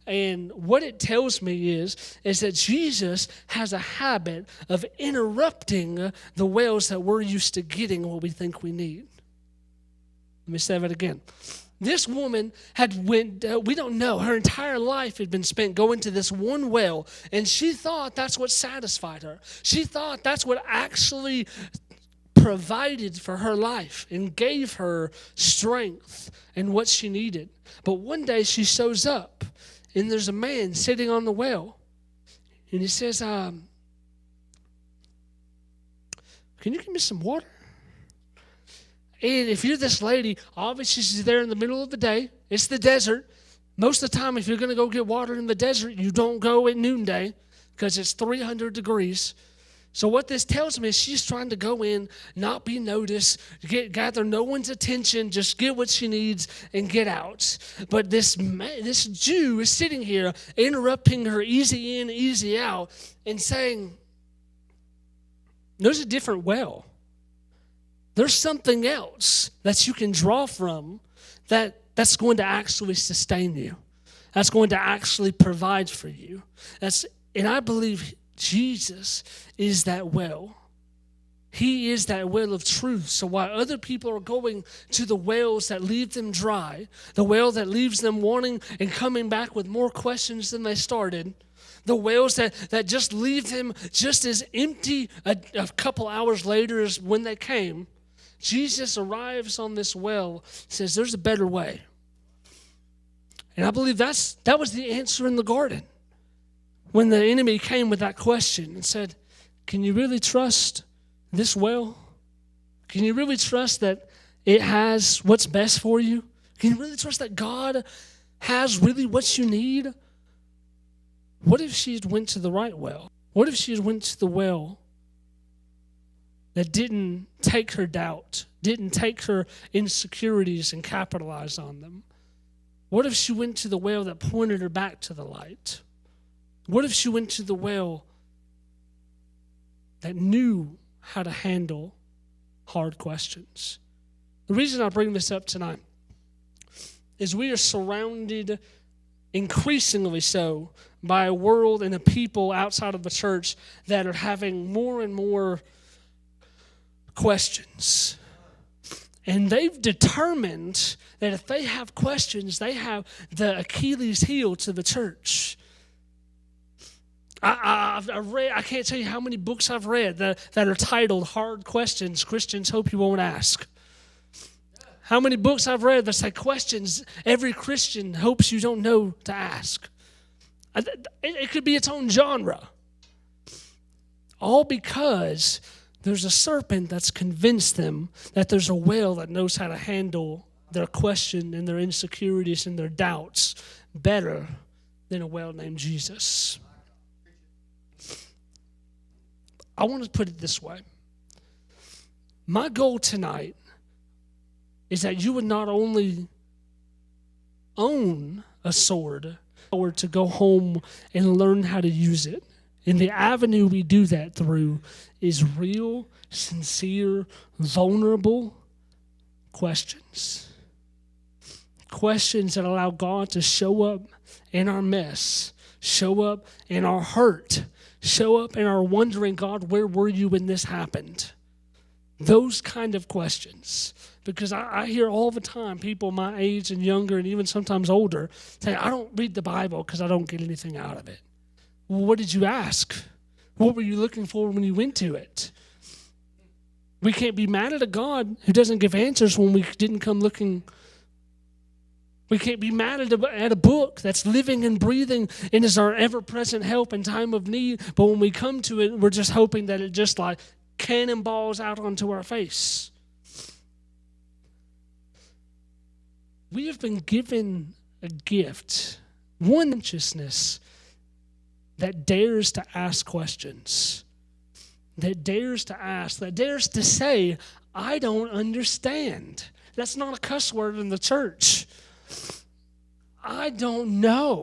And what it tells me is that Jesus has a habit of interrupting the wells that we're used to getting what we think we need. Let me say that again. This woman had we don't know, her entire life had been spent going to this one well, and she thought that's what satisfied her. She thought that's what actually provided for her life and gave her strength and what she needed. But one day she shows up, and there's a man sitting on the well, and he says, can you give me some water? And if you're this lady, obviously she's there in the middle of the day. It's the desert. Most of the time, if you're going to go get water in the desert, you don't go at noonday because it's 300 degrees. So what this tells me is she's trying to go in, not be noticed, gather no one's attention, just get what she needs and get out. But this Jew is sitting here interrupting her easy in, easy out and saying, there's a different well. There's something else that you can draw from that's going to actually sustain you. That's going to actually provide for you. And I believe Jesus is that well. He is that well of truth. So while other people are going to the wells that leave them dry, the well that leaves them wanting and coming back with more questions than they started, the wells that just leave them just as empty a couple hours later as when they came, Jesus arrives on this well, says there's a better way. And I believe that was the answer in the garden. When the enemy came with that question and said, can you really trust this well? Can you really trust that it has what's best for you? Can you really trust that God has really what you need? What if she went to the right well? What if she went to the well that didn't take her doubt, didn't take her insecurities and capitalize on them? What if she went to the well that pointed her back to the light? What if she went to the well that knew how to handle hard questions? The reason I bring this up tonight is we are surrounded, increasingly so, by a world and a people outside of the church that are having more and more questions. And they've determined that if they have questions, they have the Achilles heel to the church. I can't tell you how many books I've read that are titled Hard Questions Christians Hope You Won't Ask. How many books I've read that say questions every Christian hopes you don't know to ask. It could be its own genre. All because there's a serpent that's convinced them that there's a well that knows how to handle their question and their insecurities and their doubts better than a well named Jesus. I want to put it this way. My goal tonight is that you would not only own a sword or to go home and learn how to use it. And the avenue we do that through is real, sincere, vulnerable questions. Questions that allow God to show up in our mess, show up in our hurt, show up in our wondering, God, where were you when this happened? Those kind of questions. Because I hear all the time people my age and younger and even sometimes older say, I don't read the Bible because I don't get anything out of it. Well, what did you ask? What were you looking for when you went to it? We can't be mad at a God who doesn't give answers when we didn't come looking. We can't be mad at a book that's living and breathing and is our ever-present help in time of need. But when we come to it, we're just hoping that it just like cannonballs out onto our face. We have been given a gift, one consciousness that dares to ask questions, that dares to ask, that dares to say, I don't understand. That's not a cuss word in the church. I don't know.